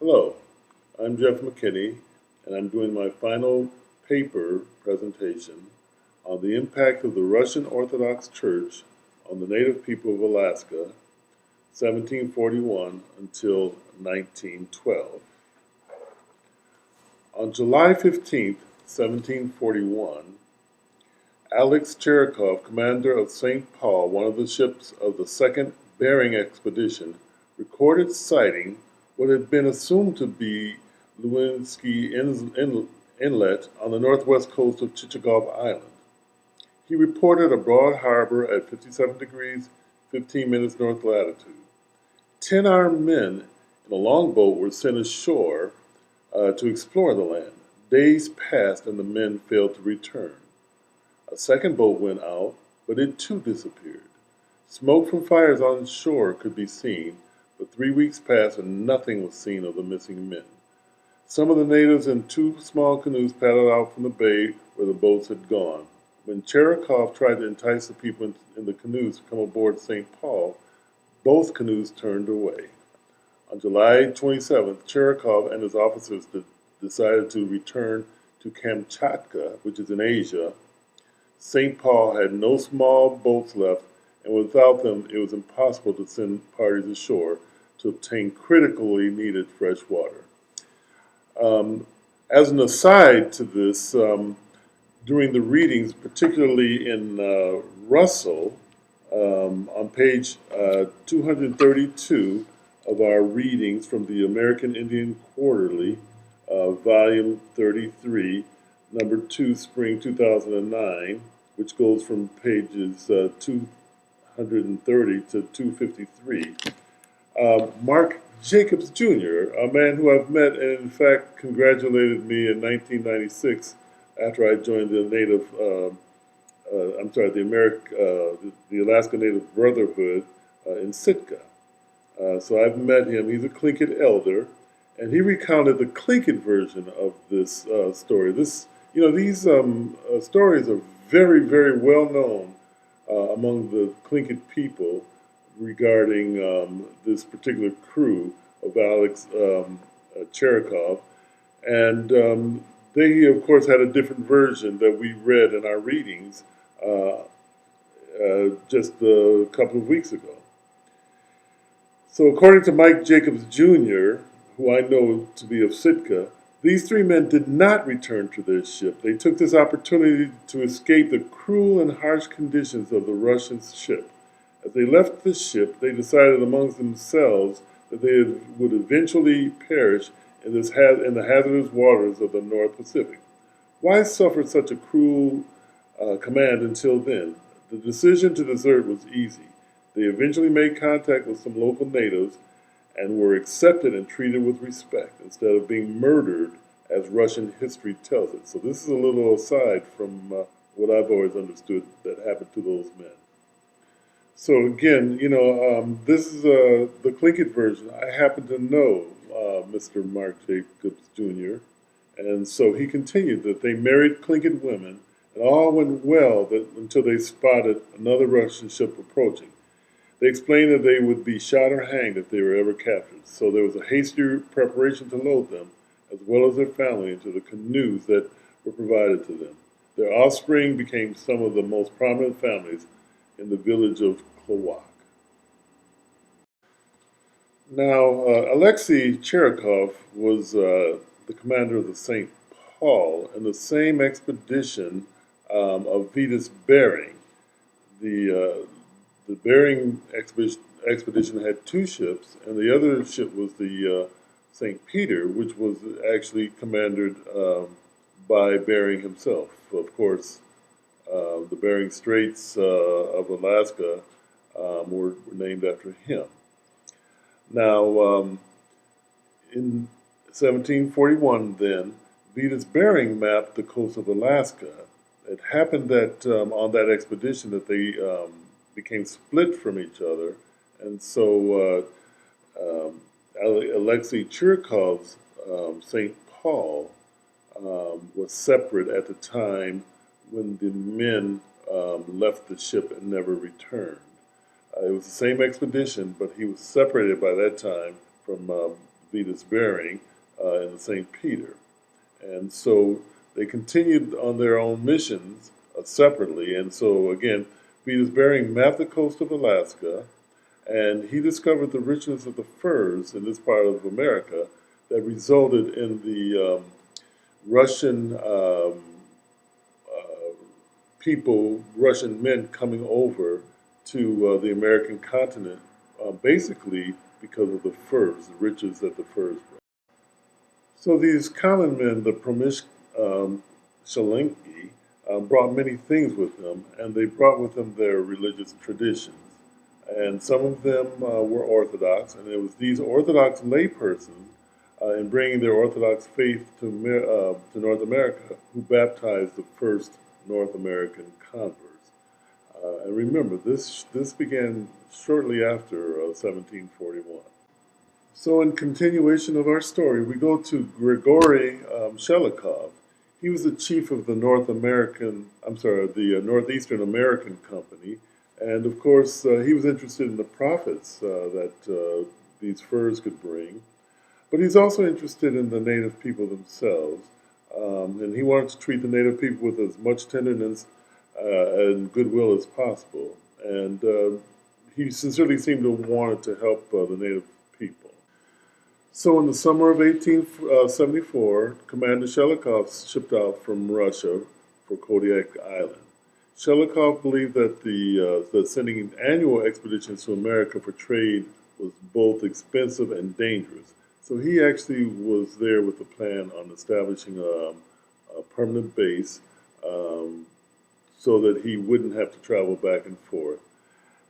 Hello, I'm Jeff McKinney, and I'm doing my final paper presentation on the impact of the Russian Orthodox Church on the native people of Alaska, 1741 until 1912. On July 15th, 1741, Alex Cherikov, commander of St. Paul, one of the ships of the Second Bering Expedition, recorded sighting what had been assumed to be Lewinsky Inlet on the northwest coast of Chichagof Island. He reported a broad harbor at 57 degrees 15 minutes north latitude. 10 armed men in a longboat were sent ashore to explore the land. Days passed and the men failed to return. A second boat went out, but it too disappeared. Smoke from fires on shore could be seen, but 3 weeks passed and nothing was seen of the missing men. Some of the natives in two small canoes paddled out from the bay where the boats had gone. When Cherikov tried to entice the people in the canoes to come aboard St. Paul, both canoes turned away. On July 27th, Cherikov and his officers decided to return to Kamchatka, which is in Asia. St. Paul had no small boats left, and without them, it was impossible to send parties ashore to obtain critically needed fresh water. As an aside to this, during the readings, particularly in Russell, on page 232 of our readings from the American Indian Quarterly, volume 33, number 2, spring 2009, which goes from pages 230 to 253. Mark Jacobs Jr., a man who I've met and in fact congratulated me in 1996 after I joined the the Alaska Native Brotherhood in Sitka. So I've met him. He's a Tlingit elder, and he recounted the Tlingit version of this story. These stories are very, very well known among the Tlingit people regarding this particular crew of Alex Cherikov. And they, of course, had a different version that we read in our readings just a couple of weeks ago. So according to Mike Jacobs Jr., who I know to be of Sitka, these three men did not return to their ship. They took this opportunity to escape the cruel and harsh conditions of the Russian ship. As they left the ship, they decided amongst themselves that they would eventually perish in the hazardous waters of the North Pacific. Why suffer such a cruel command until then? The decision to desert was easy. They eventually made contact with some local natives and were accepted and treated with respect instead of being murdered as Russian history tells it. So this is a little aside from what I've always understood that happened to those men. So again, this is the Tlingit version. I happen to know Mr. Mark Jacobs Jr., and so he continued that they married Tlingit women, and all went well until they spotted another Russian ship approaching. They explained that they would be shot or hanged if they were ever captured, so there was a hasty preparation to load them, as well as their family, into the canoes that were provided to them. Their offspring became some of the most prominent families in the village of Klowak. Now, Alexei Cherikov was the commander of the St. Paul in the same expedition of Vitus Bering. The Bering expedition had two ships, and the other ship was the St. Peter, which was actually commanded by Bering himself. Of course, the Bering Straits of Alaska were named after him. Now, in 1741, then, Vitus Bering mapped the coast of Alaska. It happened that on that expedition that they became split from each other, and so Alexei Cherikov's St. Paul was separate at the time when the men left the ship and never returned. It was the same expedition, but he was separated by that time from Vitus Bering in the St. Peter. And so they continued on their own missions separately. And so, again, Vitus Bering mapped the coast of Alaska, and he discovered the richness of the furs in this part of America that resulted in the Russian Russian men coming over to the American continent, basically because of the furs, the riches that the furs brought. So these common men, the Shalinki, brought many things with them, and they brought with them their religious traditions. And some of them were Orthodox, and it was these Orthodox laypersons in bringing their Orthodox faith to North America who baptized the first North American converts. And remember, this began shortly after 1741. So in continuation of our story, we go to Grigory Shelikov. He was the chief of the Northeastern American Company. And of course, he was interested in the profits that these furs could bring. But he's also interested in the native people themselves. And he wanted to treat the native people with as much tenderness and goodwill as possible. And he sincerely seemed to want to help the native people. So in the summer of 1874, Commander Shelikov shipped out from Russia for Kodiak Island. Shelikov believed that sending annual expeditions to America for trade was both expensive and dangerous. So he actually was there with the plan on establishing a permanent base so that he wouldn't have to travel back and forth.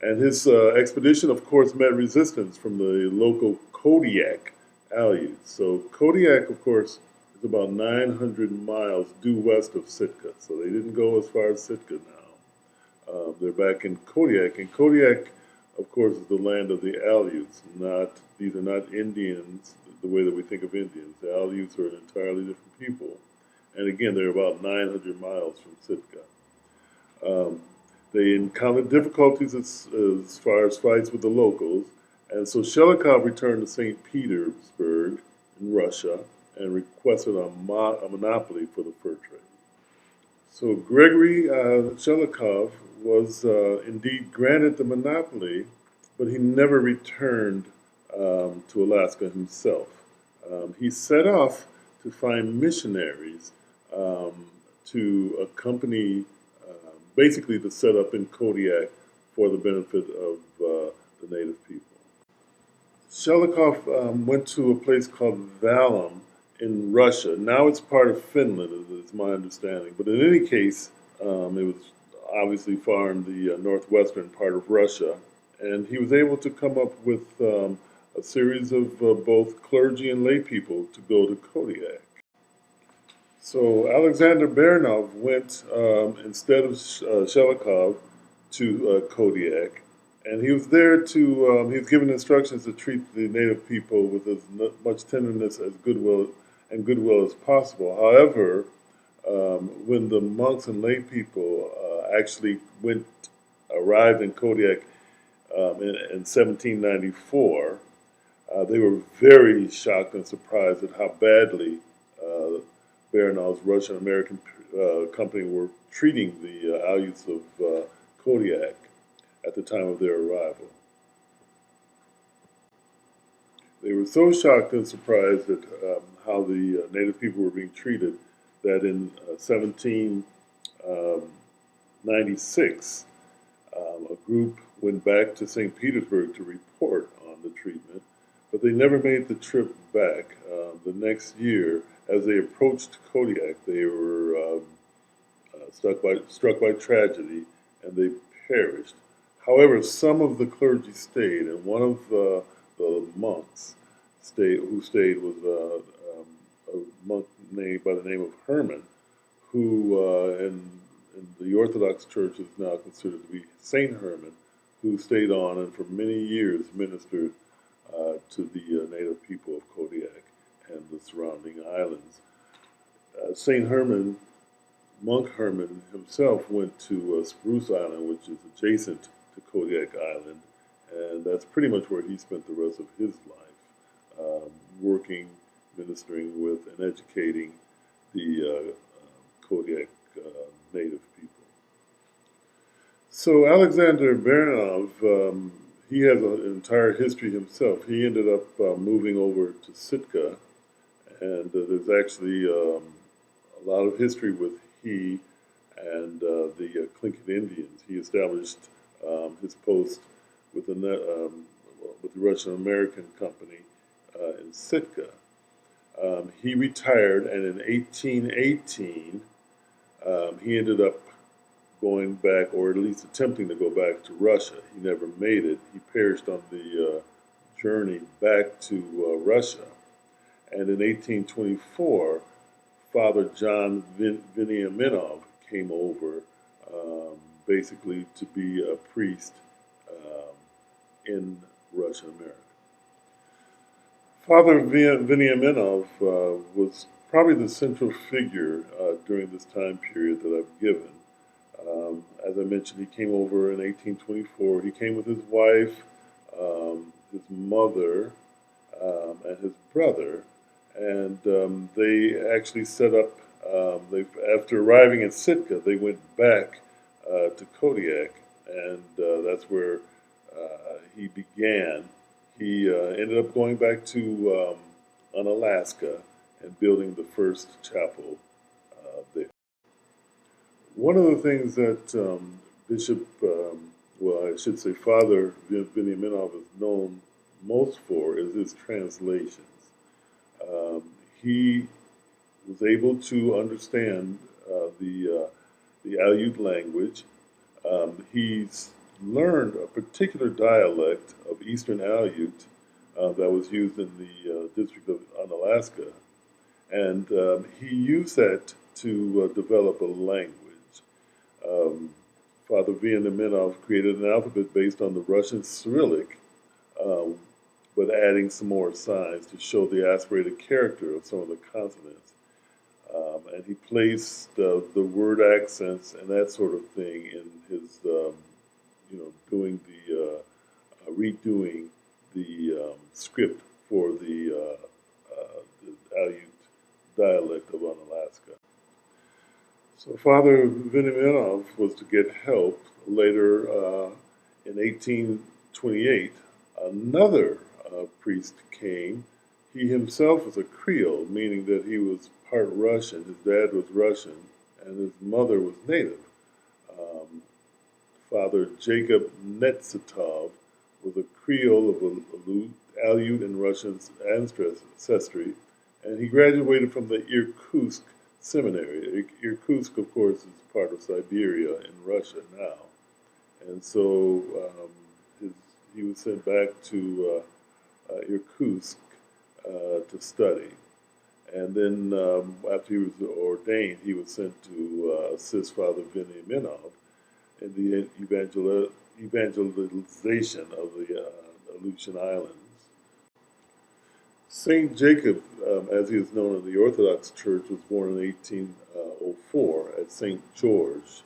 And his expedition, of course, met resistance from the local Kodiak Aleutians. So Kodiak, of course, is about 900 miles due west of Sitka. So they didn't go as far as Sitka now. They're back in Kodiak. And Kodiak, of course, is the land of the Aleuts. These are not Indians the way that we think of Indians. The Aleuts are an entirely different people. And again, they're about 900 miles from Sitka. They encountered difficulties as far as fights with the locals. And so Shelikov returned to St. Petersburg in Russia and requested a monopoly for the fur trade. So Gregory Shelikov was indeed granted the monopoly, but he never returned to Alaska himself. He set off to find missionaries to accompany, basically to set up in Kodiak for the benefit of the native people. Shelikov went to a place called Valum in Russia. Now it's part of Finland, is my understanding. But in any case, it was obviously far in the northwestern part of Russia. And he was able to come up with a series of both clergy and lay people to go to Kodiak. So Alexander Baranov went instead of Shelikov to Kodiak. And he was there to, he was given instructions to treat the native people with as much tenderness as goodwill as possible. However, when the monks and lay people actually arrived in Kodiak in 1794, they were very shocked and surprised at how badly Baranov's Russian American company were treating the Aleuts of Kodiak at the time of their arrival. They were so shocked and surprised at how the native people were being treated that in 1796, a group went back to St. Petersburg to report on the treatment, but they never made the trip back. The next year, as they approached Kodiak, they were struck by tragedy, and they perished. However, some of the clergy stayed, and one of the monks who stayed was a monk named by the name of Herman, who in the Orthodox Church is now considered to be Saint Herman, who stayed on and for many years ministered to the native people of Kodiak and the surrounding islands. Saint Herman, Monk Herman himself, went to Spruce Island, which is adjacent to Kodiak Island, and that's pretty much where he spent the rest of his life. working, ministering with, and educating the Kodiak native people. So Alexander Baranov, he has an entire history himself. He ended up moving over to Sitka, and there's actually a lot of history with he and the Tlingit Indians. He established his post with the Russian American company in Sitka. He retired, and in 1818, he ended up going back, or at least attempting to go back to Russia. He never made it. He perished on the journey back to Russia. And in 1824, Father John Veniaminov came over, basically to be a priest in Russian America. Father Veniaminov was probably the central figure during this time period that I've given. As I mentioned, he came over in 1824. He came with his wife, his mother, and his brother, and they actually set up. After arriving in Sitka, they went back to Kodiak, and that's where he began. He ended up going back to Unalaska and building the first chapel there. One of the things that Bishop, well, I should say Father Veniaminov is known most for is his translations. He was able to understand the Aleut language. He's learned a particular dialect of Eastern Aleut that was used in the district of Unalaska, and he used that to develop a language. Father Veniaminov created an alphabet based on the Russian Cyrillic, but adding some more signs to show the aspirated character of some of the consonants. And he placed the word accents and that sort of thing in his, doing the redoing the script for the Aleut dialect of Unalaska. So Father Veniaminov was to get help. Later, in 1828, another priest came. He himself was a Creole, meaning that he was part Russian. His dad was Russian, and his mother was native. Father Jacob Netsitov was a Creole of Aleut and Russian ancestry, and he graduated from the Irkutsk Seminary. Irkutsk, of course, is part of Siberia in Russia now. And so he was sent back to Irkutsk to study. And then after he was ordained, he was sent to assist Father Veniaminov in the evangelization of the Aleutian Islands. Saint Jacob, as he is known in the Orthodox Church, was born in 1804 at St. George.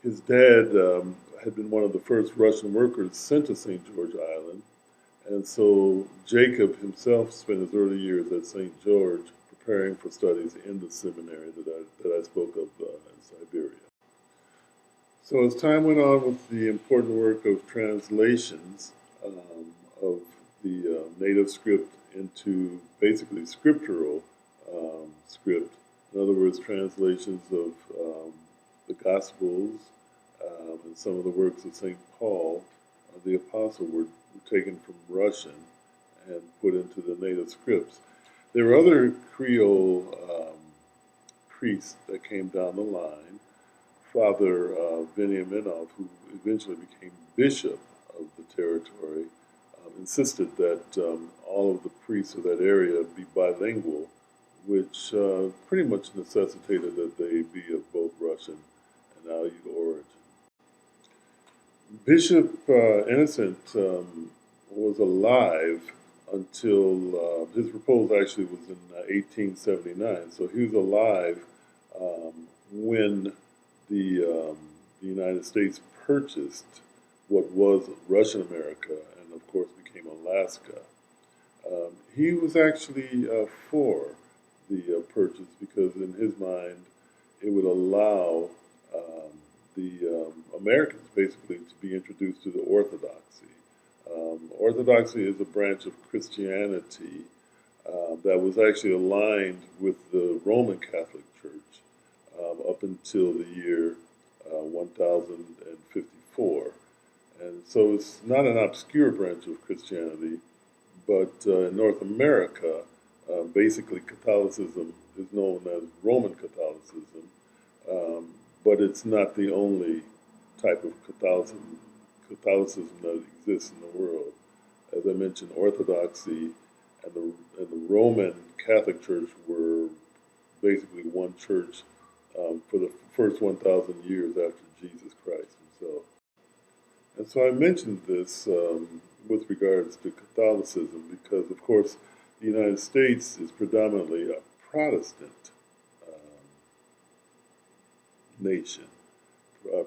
His dad had been one of the first Russian workers sent to St. George Island, and so Jacob himself spent his early years at St. George preparing for studies in the seminary that I spoke of in Siberia. So as time went on with the important work of translations of the native script into basically scriptural script, in other words, translations of the Gospels and some of the works of St. Paul, the Apostle, were taken from Russian and put into the native scripts. There were other Creole priests that came down the line. Father Veniaminov, who eventually became bishop of the territory, insisted that all of the priests of that area be bilingual, which pretty much necessitated that they be of both Russian and Aleut origin. Bishop Innocent was alive until his proposal actually was in 1879, so he was alive when the United States purchased what was Russian America and, of course, became Alaska. he was actually for the purchase because, in his mind, it would allow the Americans basically to be introduced to the Orthodoxy. Orthodoxy is a branch of Christianity that was actually aligned with the Roman Catholic Church up until the year 1054. And so it's not an obscure branch of Christianity, but in North America, basically Catholicism is known as Roman Catholicism, but it's not the only type of Catholicism that exists in the world. As I mentioned, Orthodoxy and the Roman Catholic Church were basically one church for the first 1,000 years after Jesus Christ himself. And so I mentioned this with regards to Catholicism because, of course, the United States is predominantly a Protestant nation.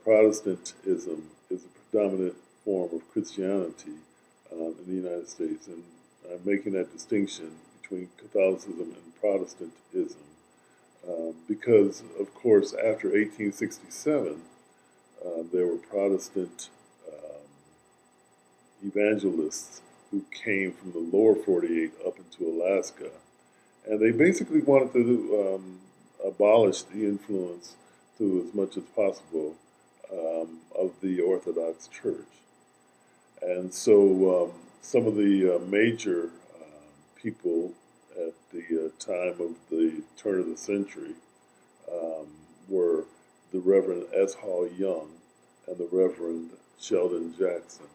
Protestantism is a predominant form of Christianity in the United States, and I'm making that distinction between Catholicism and Protestantism because, of course, after 1867, there were Protestant evangelists who came from the lower 48 up into Alaska, and they basically wanted to abolish the influence to as much as possible of the Orthodox Church. And so some of the major people at the time of the turn of the century were the Reverend S. Hall Young and the Reverend Sheldon Jackson.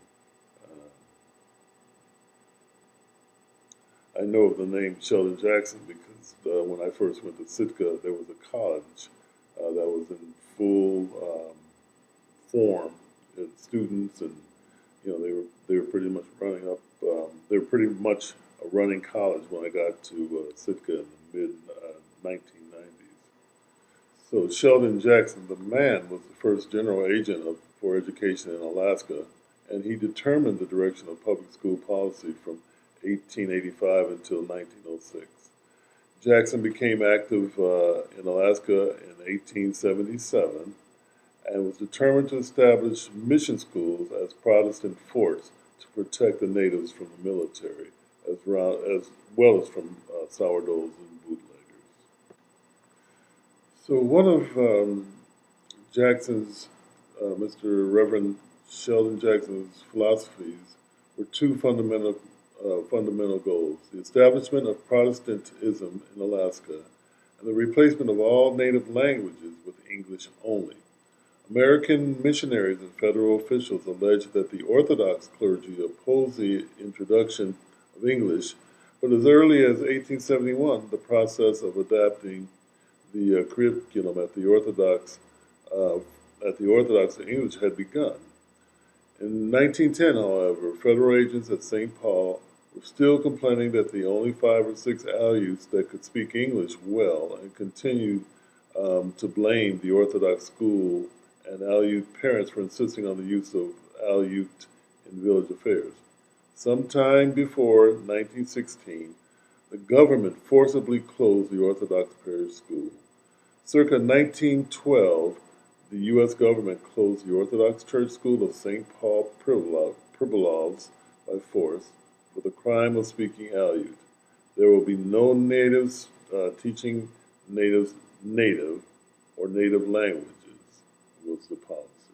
I know of the name Sheldon Jackson because when I first went to Sitka, there was a college that was in full form, students, and they were pretty much running up. They were pretty much a running college when I got to Sitka in the mid 1990s. So Sheldon Jackson, the man, was the first general agent for education in Alaska, and he determined the direction of public school policy from 1885 until 1906. Jackson became active in Alaska in 1877 and was determined to establish mission schools as Protestant forts to protect the natives from the military, as well as from sourdoughs and bootleggers. So one of Jackson's, Mr. Reverend Sheldon Jackson's philosophies were two fundamental goals: the establishment of Protestantism in Alaska and the replacement of all native languages with English only. American missionaries and federal officials alleged that the Orthodox clergy opposed the introduction of English, but as early as 1871, the process of adapting the curriculum at the Orthodox to English had begun. In 1910, however, federal agents at St. Paul were still complaining that the only 5 or 6 Aleuts that could speak English well and continued to blame the Orthodox school and Aleut parents for insisting on the use of Aleut in village affairs. Sometime before 1916, the government forcibly closed the Orthodox parish school. Circa 1912, the U.S. government closed the Orthodox Church School of St. Paul Pribilovs by force for the crime of speaking Aleut. There will be no natives teaching native or native languages, was the policy.